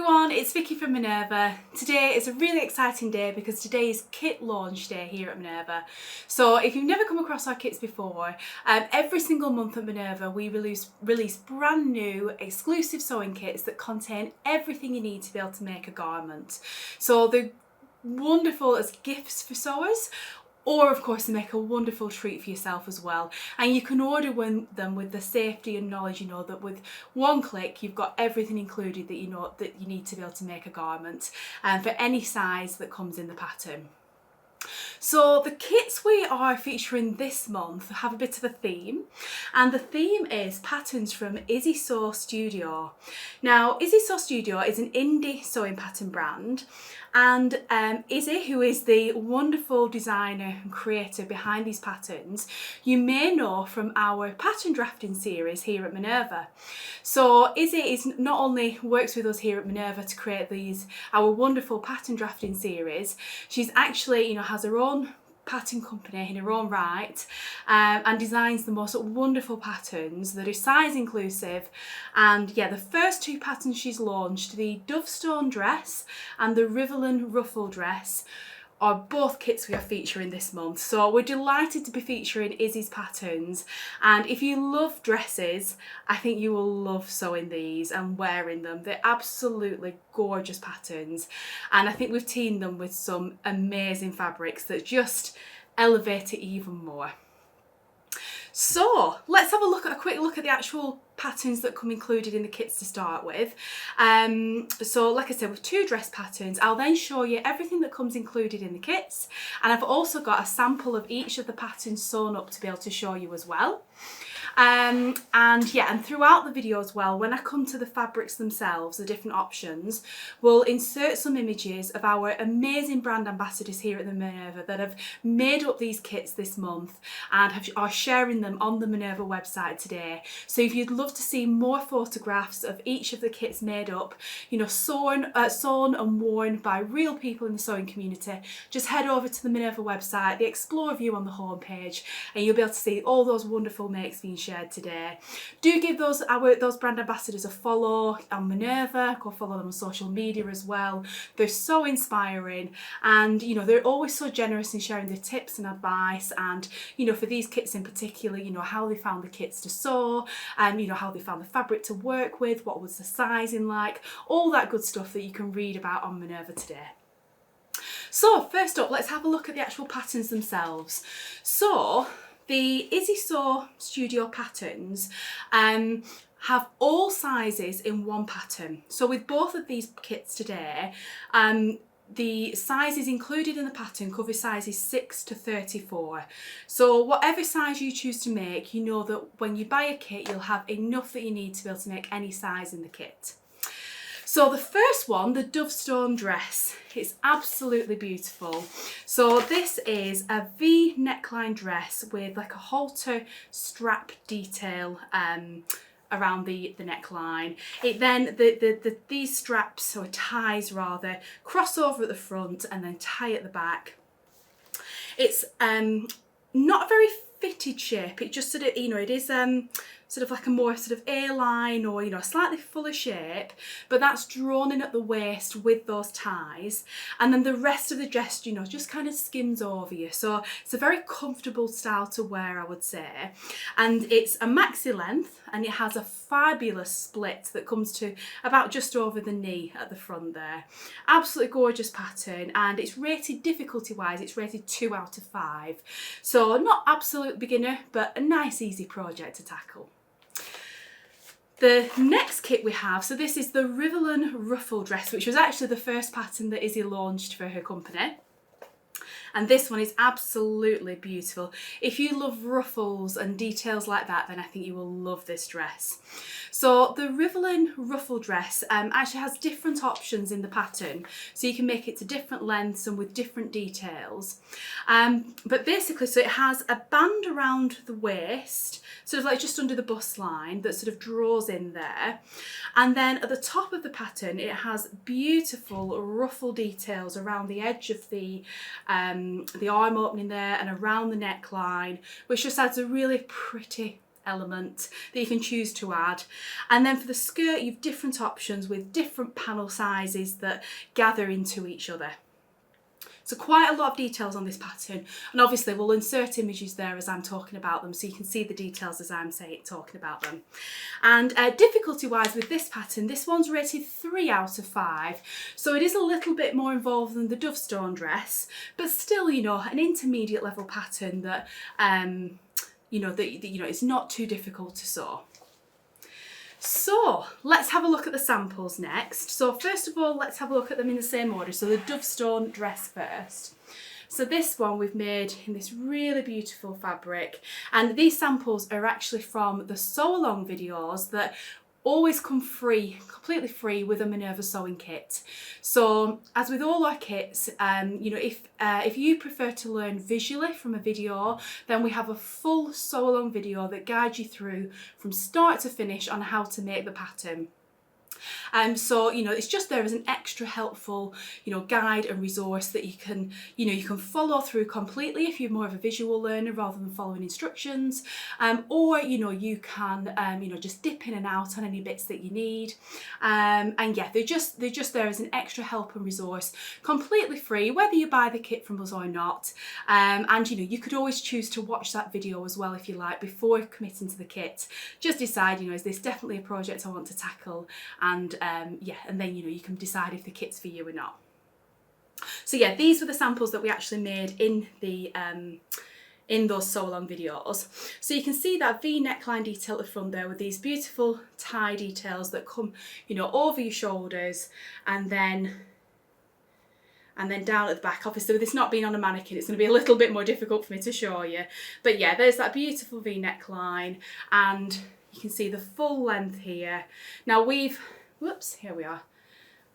everyone, it's Vicky from Minerva. Today is a really exciting day because today is kit launch day here at Minerva. So if you've never come across our kits before, every single month at Minerva we release brand new exclusive sewing kits that contain everything you need to be able to make a garment. So they're wonderful as gifts for sewers, or of course they make a wonderful treat for yourself as well. And you can order them with the safety and knowledge, you know, that with one click you've got everything included that you know that you need to be able to make a garment, and for any size that comes in the pattern. So the kits we are featuring this month have a bit of a theme, and the theme is patterns from IzzoSew Studio. Now IzzoSew Studio is an indie sewing pattern brand, and Izzy, who is the wonderful designer and creator behind these patterns, you may know from our pattern drafting series here at Minerva. So Izzy not only works with us here at Minerva to create our wonderful pattern drafting series, she's actually, you know, has her own pattern company in her own right, and designs the most wonderful patterns that are size inclusive. And yeah, the first two patterns she's launched, the Dovestone Dress and the Rivelin Ruffle Dress, are both kits we are featuring this month. So we're delighted to be featuring Izzy's patterns, and if you love dresses, I think you will love sewing these and wearing them. They're absolutely gorgeous patterns, and I think we've teamed them with some amazing fabrics that just elevate it even more. So let's have a quick look at the actual patterns that come included in the kits to start with. So like I said, with two dress patterns, I'll then show you everything that comes included in the kits, and I've also got a sample of each of the patterns sewn up to be able to show you as well. And throughout the video as well, when I come to the fabrics themselves, the different options, we'll insert some images of our amazing brand ambassadors here at the Minerva that have made up these kits this month and are sharing them on the Minerva website today. So if you'd love to see more photographs of each of the kits made up, you know, sewn and worn by real people in the sewing community, just head over to the Minerva website, the Explore view on the homepage, and you'll be able to see all those wonderful makes being shared today. Do give those brand ambassadors a follow on Minerva. Go follow them on social media as well. They're so inspiring, and you know, they're always so generous in sharing their tips and advice, and you know, for these kits in particular, you know, how they found the kits to sew, and you know, how they found the fabric to work with, what was the sizing like, all that good stuff that you can read about on Minerva today. So first up, let's have a look at the actual patterns themselves. So the IzzoSew Studio patterns have all sizes in one pattern. So with both of these kits today, the sizes included in the pattern cover sizes 6 to 34. So whatever size you choose to make, you know that when you buy a kit, you'll have enough that you need to be able to make any size in the kit. So the first one, the Dovestone Dress, it's absolutely beautiful. So this is a V neckline dress with like a halter strap detail around the neckline. It then these straps, or ties rather, cross over at the front and then tie at the back. It's not a very fitted shape. It just sort of, you know, it is sort of like a more sort of A-line, or you know, a slightly fuller shape, but that's drawn in at the waist with those ties, and then the rest of the dress, you know, just kind of skims over you. So it's a very comfortable style to wear, I would say, and it's a maxi length, and it has a fabulous split that comes to about just over the knee at the front there. Absolutely gorgeous pattern, and it's rated difficulty wise, it's rated 2 out of 5, so not absolute beginner, but a nice easy project to tackle. The next kit we have, so this is the Rivelin Ruffle Dress, which was actually the first pattern that Izzy launched for her company. And this one is absolutely beautiful. If you love ruffles and details like that, then I think you will love this dress. So the Rivelin Ruffle Dress actually has different options in the pattern, so you can make it to different lengths and with different details. But basically, so it has a band around the waist, sort of like just under the bust line, that sort of draws in there. And then at the top of the pattern, it has beautiful ruffle details around the edge of the arm opening there and around the neckline, which just adds a really pretty element that you can choose to add. And then for the skirt, you've different options with different panel sizes that gather into each other. So quite a lot of details on this pattern, and obviously we'll insert images there as I'm talking about them so you can see the details as I'm talking about them. And difficulty wise with this pattern, this one's rated 3 out of 5, so it is a little bit more involved than the Dovestone dress, but still, you know, an intermediate level pattern that you know, it's not too difficult to sew. So let's have a look at the samples next. So first of all, let's have a look at them in the same order. So the Dovestone dress first. So this one we've made in this really beautiful fabric, and these samples are actually from the sew along videos that always come free, completely free with a Minerva sewing kit. So as with all our kits, you know, if you prefer to learn visually from a video, then we have a full sew along video that guides you through from start to finish on how to make the pattern. So, you know, it's just there as an extra helpful, you know, guide and resource that you can follow through completely if you're more of a visual learner rather than following instructions, or, you know, you can, you know, just dip in and out on any bits that you need. And yeah, they're just there as an extra help and resource, completely free, whether you buy the kit from us or not. And, you know, you could always choose to watch that video as well if you like before committing to the kit. Just decide, you know, is this definitely a project I want to tackle? And yeah, and then, you know, you can decide if the kit's for you or not. So yeah, these were the samples that we actually made in the in those sew along videos. So you can see that V neckline detail at the front there with these beautiful tie details that come, you know, over your shoulders and then down at the back. Obviously with this not being on a mannequin, it's going to be a little bit more difficult for me to show you, but yeah, there's that beautiful V neckline, and you can see the full length here. Now we've, whoops, here we are,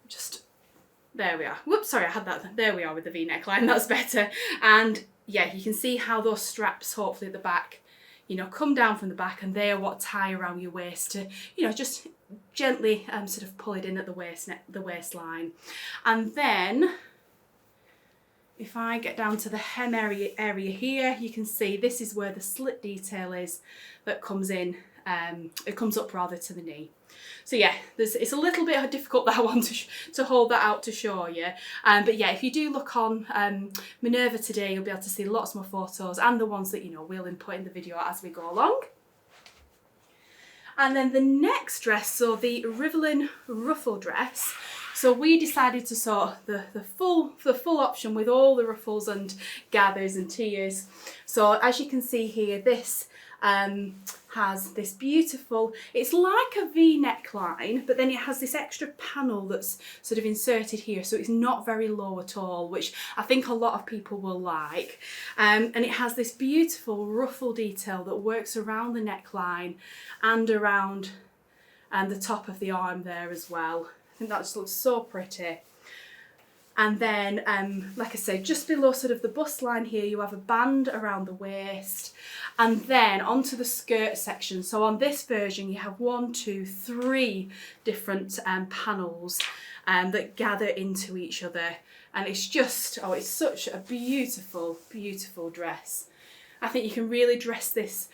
just, there we are, whoops, sorry, I had that, there we are with the V neckline, that's better. And yeah, you can see how those straps, hopefully at the back, you know, come down from the back, and they are what tie around your waist to, you know, just gently sort of pull it in at the waistline. And then if I get down to the hem area here, you can see this is where the slit detail is that comes in. It comes up rather to the knee. So yeah, it's a little bit difficult, that one, to hold that out to show you. But yeah, if you do look on Minerva today, you'll be able to see lots more photos and the ones that, you know, we'll input in the video as we go along. And then the next dress, so the Rivelin Ruffle Dress. So we decided to sew the full option with all the ruffles and gathers and tiers. So as you can see here, this has this beautiful, it's like a V neckline, but then it has this extra panel that's sort of inserted here, so it's not very low at all, which I think a lot of people will like. And it has this beautiful ruffle detail that works around the neckline and around the top of the arm there as well. I think that just looks so pretty. And then, like I said, just below sort of the bust line here, you have a band around the waist, and then onto the skirt section. So on this version, you have 1, 2, 3 different panels that gather into each other, and it's just, oh, it's such a beautiful, beautiful dress. I think you can really dress this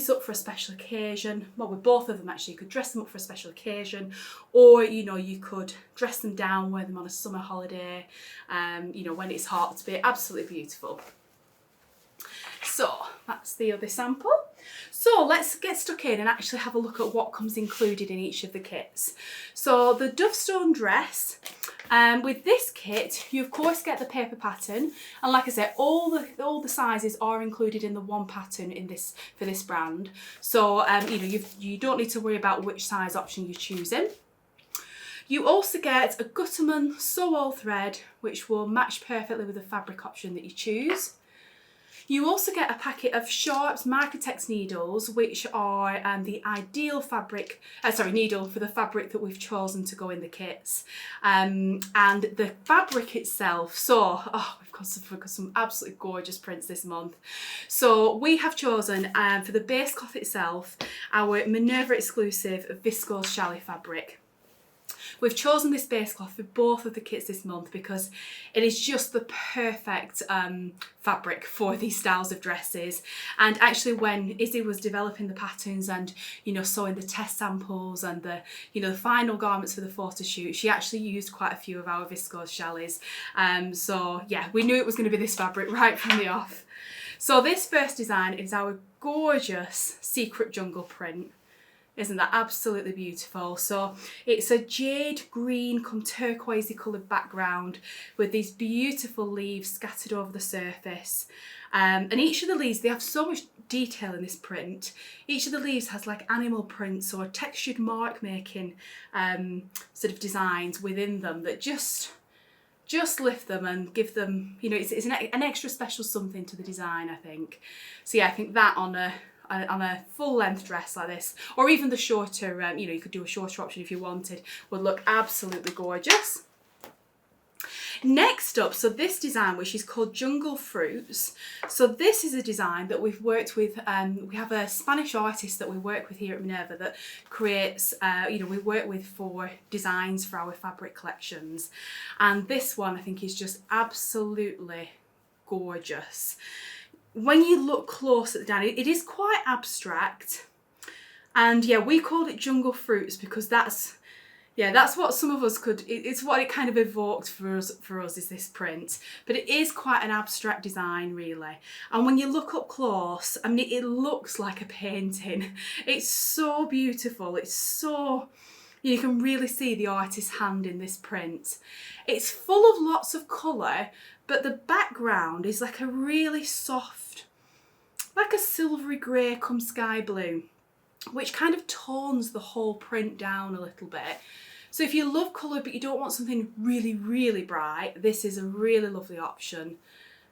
up for a special occasion. Well, with both of them actually, you could dress them up for a special occasion, or, you know, you could dress them down, wear them on a summer holiday, you know, when it's hot. It'd be absolutely beautiful. So that's the other sample. So let's get stuck in and actually have a look at what comes included in each of the kits. So the Dovestone Dress, with this kit, you of course get the paper pattern, and like I said, all the sizes are included in the one pattern in this for this brand. So you know, you don't need to worry about which size option you're choosing. You also get a Gutterman sew all thread, which will match perfectly with the fabric option that you choose. You also get a packet of Sharp's Microtex needles, which are the ideal needle for the fabric that we've chosen to go in the kits. And the fabric itself, so, oh, we've got some absolutely gorgeous prints this month. So we have chosen, for the base cloth itself, our Minerva Exclusive Viscose Chalet fabric, We've chosen this base cloth for both of the kits this month because it is just the perfect fabric for these styles of dresses. And actually when Izzy was developing the patterns and, you know, sewing the test samples and the, you know, the final garments for the photo shoot, she actually used quite a few of our viscose chalets. So yeah, we knew it was going to be this fabric right from the off. So this first design is our gorgeous Secret Jungle print. Isn't that absolutely beautiful? So it's a jade green come turquoisey coloured background with these beautiful leaves scattered over the surface. And each of the leaves, they have so much detail in this print. Each of the leaves has like animal prints or textured mark making sort of designs within them that just lift them and give them, you know, it's an extra special something to the design, I think. So yeah, I think that on a full length dress like this, or even the shorter, you know, you could do a shorter option if you wanted, would look absolutely gorgeous. Next up, so this design, which is called Jungle Fruits. So this is a design that we've worked with, we have a Spanish artist that we work with here at Minerva that creates, you know, we work with for designs for our fabric collections. And this one I think is just absolutely gorgeous. When you look close at the design, it is quite abstract. And yeah, we called it Jungle Fruits because that's what some of us could, it's what it kind of evoked for us is this print. But it is quite an abstract design really. And when you look up close, I mean, it looks like a painting. It's so beautiful. It's so, you can really see the artist's hand in this print. It's full of lots of colour, but the background is like a really soft, like a silvery grey come sky blue, which kind of tones the whole print down a little bit. So if you love colour but you don't want something really, really bright, this is a really lovely option.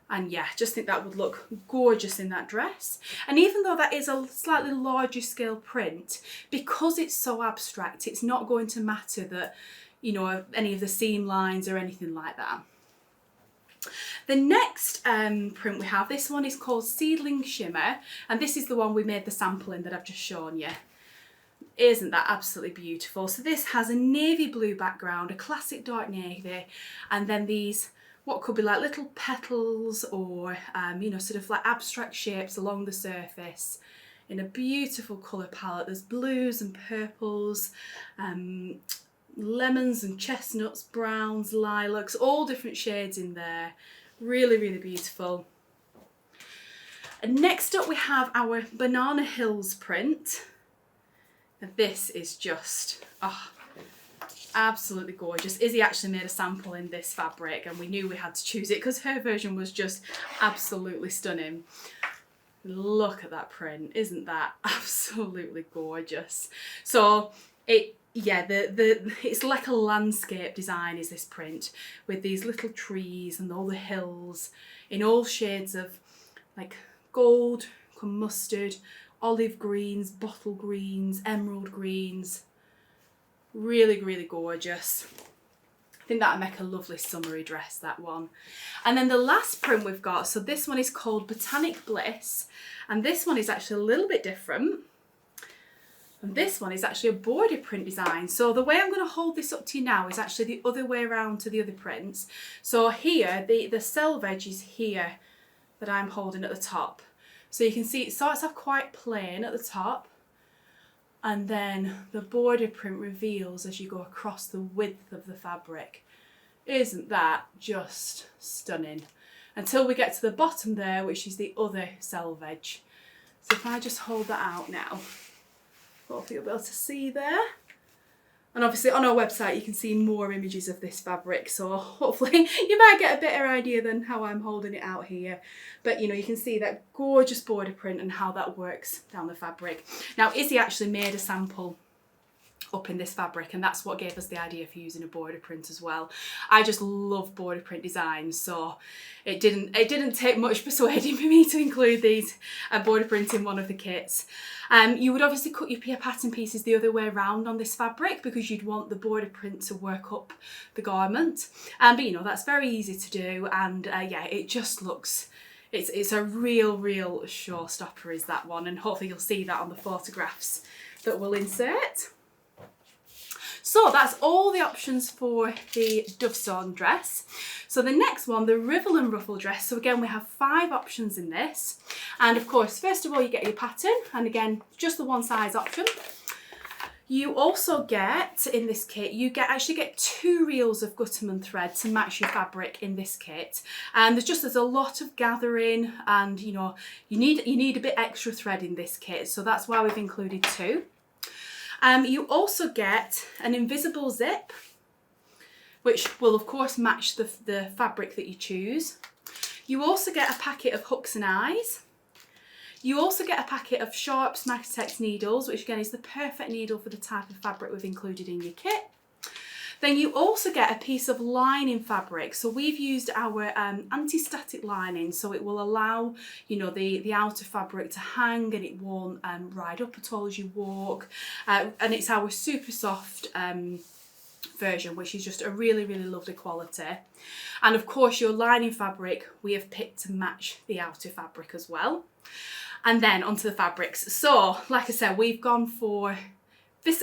And yeah, just think that would look gorgeous in that dress. And even though that is a slightly larger scale print, because it's so abstract, it's not going to matter that, you know, any of the seam lines or anything like that. The next print we have, this one is called Seedling Shimmer, and this is the one we made the sample in that I've just shown you. Isn't that absolutely beautiful? So this has a navy blue background, a classic dark navy, and then these what could be like little petals or you know, sort of like abstract shapes along the surface in a beautiful colour palette. There's blues and purples, lemons and chestnuts, browns, lilacs, all different shades in there. Really, really beautiful. And next up we have our Banana Hills print. And this is just, oh, absolutely gorgeous. Izzy actually made a sample in this fabric and we knew we had to choose it because her version was just absolutely stunning. Look at that print, isn't that absolutely gorgeous? So it's like a landscape design is this print with these little trees and all the hills in all shades of like gold, mustard, olive greens, bottle greens, emerald greens. Really, really gorgeous. I think that'll make a lovely summery dress, that one. And then the last print we've got, so this one is called Botanic Bliss, and this one is actually a little bit different. And this one is actually a border print design. So the way I'm going to hold this up to you now is actually the other way around to the other prints. So here, the selvage is here that I'm holding at the top. So you can see it starts off quite plain at the top, and then the border print reveals as you go across the width of the fabric. Isn't that just stunning? Until we get to the bottom there, which is the other selvage. So if I just hold that out now, hopefully you'll be able to see there. And obviously on our website you can see more images of this fabric, so hopefully you might get a better idea than how I'm holding it out here. But you know, you can see that gorgeous border print and how that works down the fabric. Now Izzy actually made a sample up in this fabric, and that's what gave us the idea for using a border print as well. I just love border print designs, so it didn't take much persuading for me to include these border print in one of the kits. You would obviously cut your pattern pieces the other way around on this fabric because you'd want the border print to work up the garment, but you know, that's very easy to do, and yeah, it just looks, it's a real showstopper is that one, and hopefully you'll see that on the photographs that we'll insert. So that's all the options for the Dovestone dress. So the next one, the Rivelin Ruffle Dress. So again, we have 5 options in this. And of course, first of all, you get your pattern, and again, just the one size option. You also get, in this kit, you actually get 2 reels of Gutterman thread to match your fabric in this kit. And there's a lot of gathering, and you know, you need a bit extra thread in this kit, so that's why we've included 2. You also get an invisible zip, which will of course match the fabric that you choose. You also get a packet of hooks and eyes. You also get a packet of Sharps Magnetex needles, which again is the perfect needle for the type of fabric we've included in your kit. Then you also get a piece of lining fabric. So we've used our anti-static lining, so it will allow, you know, the outer fabric to hang, and it won't ride up at all as you walk. And it's our super soft version, which is just a really, really lovely quality. And of course, your lining fabric we have picked to match the outer fabric as well. And then onto the fabrics. So, like I said, we've gone for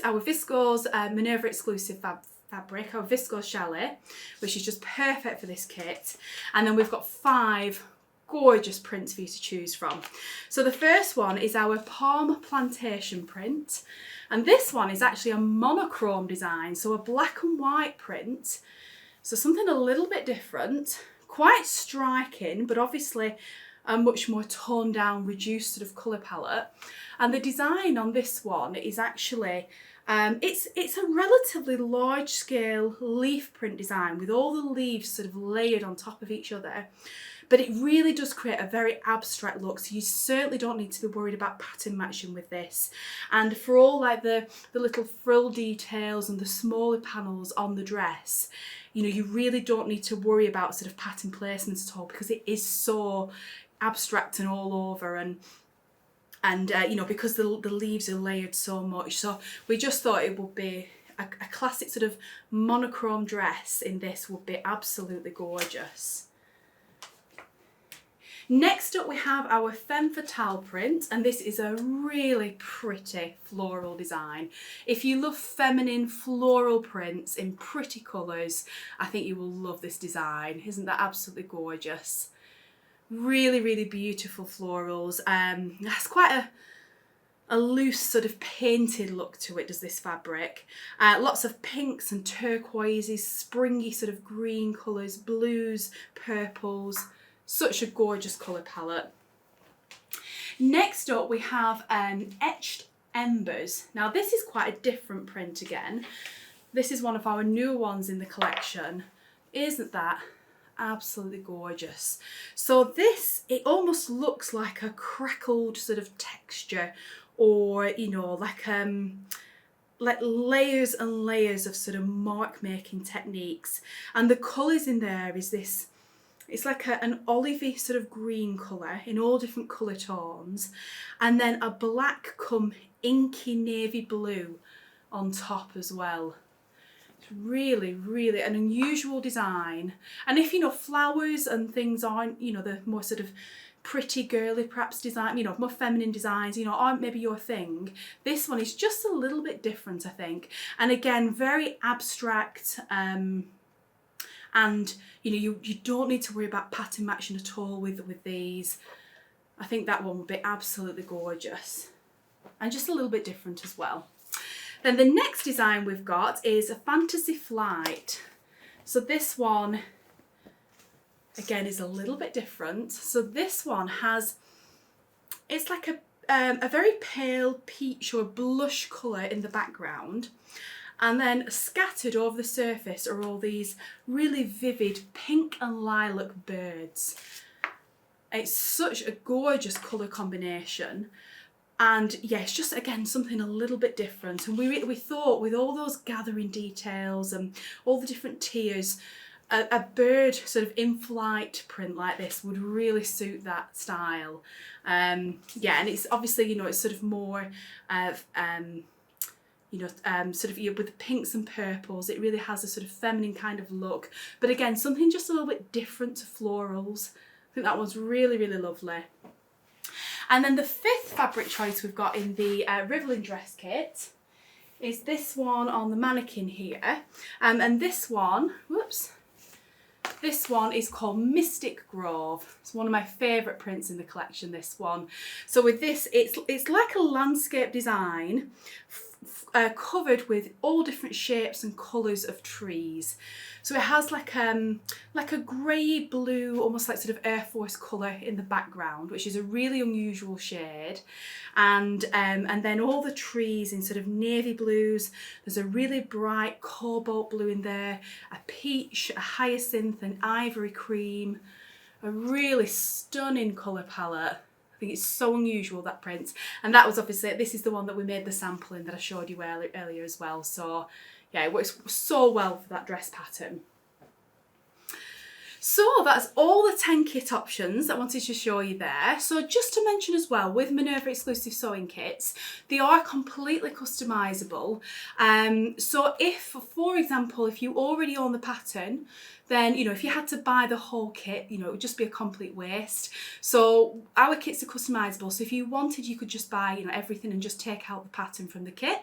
our viscose Minerva Exclusive fabric, our viscose chalet, which is just perfect for this kit. And then we've got 5 gorgeous prints for you to choose from. So the first one is our Palm Plantation print. And this one is actually a monochrome design, so a black and white print. So something a little bit different, quite striking, but obviously a much more toned down, reduced sort of colour palette. And the design on this one is actually, it's a relatively large scale leaf print design with all the leaves sort of layered on top of each other. But it really does create a very abstract look, so you certainly don't need to be worried about pattern matching with this. And for all like the little frill details and the smaller panels on the dress, you know, you really don't need to worry about sort of pattern placements at all, because it is so abstract and all over, and you know, because the leaves are layered so much. So we just thought it would be a classic sort of monochrome dress in this would be absolutely gorgeous. Next up we have our Femme Fatale print, and this is a really pretty floral design. If you love feminine floral prints in pretty colours, I think you will love this design. Isn't that absolutely gorgeous? Really, really beautiful florals. That's quite a loose sort of painted look to it, does this fabric. Lots of pinks and turquoises, springy sort of green colours, blues, purples. Such a gorgeous colour palette. Next up we have Etched Embers. Now this is quite a different print again. This is one of our newer ones in the collection. Isn't that absolutely gorgeous? So this, it almost looks like a crackled sort of texture, or you know, like layers and layers of sort of mark making techniques. And the colours in there is this, it's like an olivey sort of green colour in all different colour tones, and then a black come inky navy blue on top as well. It's really, really an unusual design. And if, you know, flowers and things aren't, you know, the more sort of pretty girly perhaps design, you know, more feminine designs, you know, aren't maybe your thing, this one is just a little bit different, I think. And again, very abstract, and you know, you don't need to worry about pattern matching at all with these. I think that one would be absolutely gorgeous and just a little bit different as well. Then the next design we've got is a Fantasy Flight. So this one again is a little bit different. So this one has, it's like a very pale peach or blush colour in the background, and then scattered over the surface are all these really vivid pink and lilac birds. It's such a gorgeous colour combination. And yeah, it's just again something a little bit different. And we thought with all those gathering details and all the different tiers, a bird sort of in-flight print like this would really suit that style. Yeah, and it's obviously, you know, it's sort of more you know, sort of, you know, with the pinks and purples, it really has a sort of feminine kind of look. But again, something just a little bit different to florals. I think that one's really, really lovely. And then the 5th fabric choice we've got in the Rivlin dress kit is this one on the mannequin here. And this one, whoops, this one is called Mystic Grove. It's one of my favourite prints in the collection, this one. So with this, it's like a landscape design covered with all different shapes and colours of trees. So it has like a grey blue, almost like sort of Air Force colour in the background, which is a really unusual shade. And then all the trees in sort of navy blues. There's a really bright cobalt blue in there, a peach, a hyacinth, an ivory cream, a really stunning colour palette. I think it's so unusual, that print. And that was obviously, this is the one that we made the sample in that I showed you earlier as well. So yeah, it works so well for that dress pattern. So that's all the 10 kit options I wanted to show you there. So just to mention as well, with Minerva Exclusive Sewing Kits, they are completely customisable. So if, for example, if you already own the pattern, then, you know, if you had to buy the whole kit, you know, it would just be a complete waste. So our kits are customisable. So if you wanted, you could just buy, you know, everything and just take out the pattern from the kit.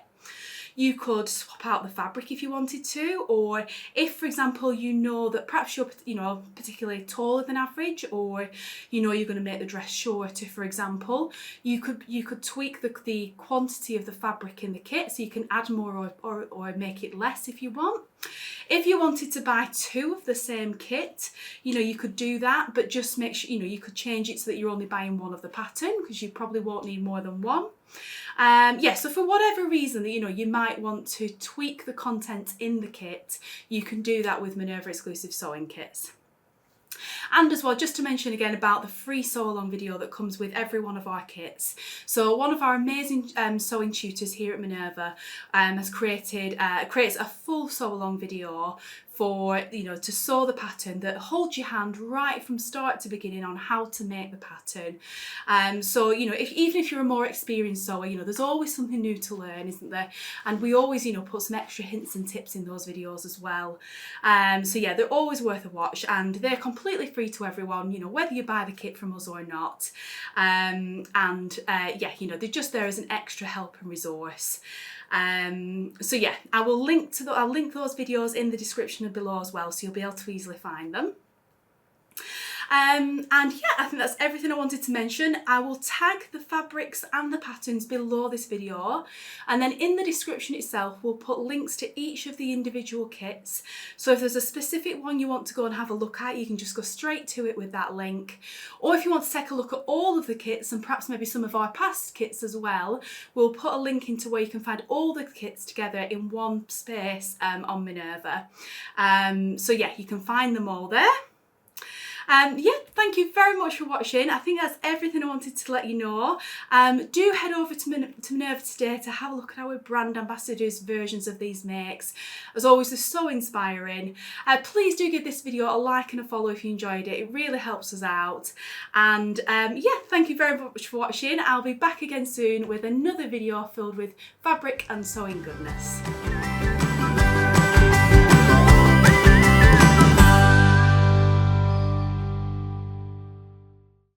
You could swap out the fabric if you wanted to, or if, for example, you know that perhaps you're, you know, particularly taller than average, or you know you're going to make the dress shorter, for example, you could tweak the quantity of the fabric in the kit, so you can add more or make it less if you want. If you wanted to buy 2 of the same kit, you know, you could do that, but just make sure, you know, you could change it so that you're only buying 1 of the pattern, because you probably won't need more than 1. Yeah, so for whatever reason that, you know, you might want to tweak the content in the kit, you can do that with Minerva Exclusive Sewing Kits. And as well, just to mention again about the free sew along video that comes with every one of our kits. So one of our amazing sewing tutors here at Minerva has creates a full sew along video for, you know, to sew the pattern that holds your hand right from start to beginning on how to make the pattern. So, you know, even if you're a more experienced sewer, you know, there's always something new to learn, isn't there? And we always, you know, put some extra hints and tips in those videos as well. So yeah, they're always worth a watch, and they're completely free to everyone, you know, whether you buy the kit from us or not. Yeah, you know, they're just there as an extra help and resource. So yeah, I'll link those videos in the description below as well, so you'll be able to easily find them. And yeah, I think that's everything I wanted to mention. I will tag the fabrics and the patterns below this video, and then in the description itself we'll put links to each of the individual kits. So if there's a specific one you want to go and have a look at, you can just go straight to it with that link. Or if you want to take a look at all of the kits and perhaps maybe some of our past kits as well, we'll put a link into where you can find all the kits together in one space on Minerva. So yeah, you can find them all there. Yeah, thank you very much for watching. I think that's everything I wanted to let you know. Do head over to Minerva today to have a look at our brand ambassadors' versions of these makes. As always, they're so inspiring. Please do give this video a like and a follow if you enjoyed it. It really helps us out. And yeah, thank you very much for watching. I'll be back again soon with another video filled with fabric and sewing goodness.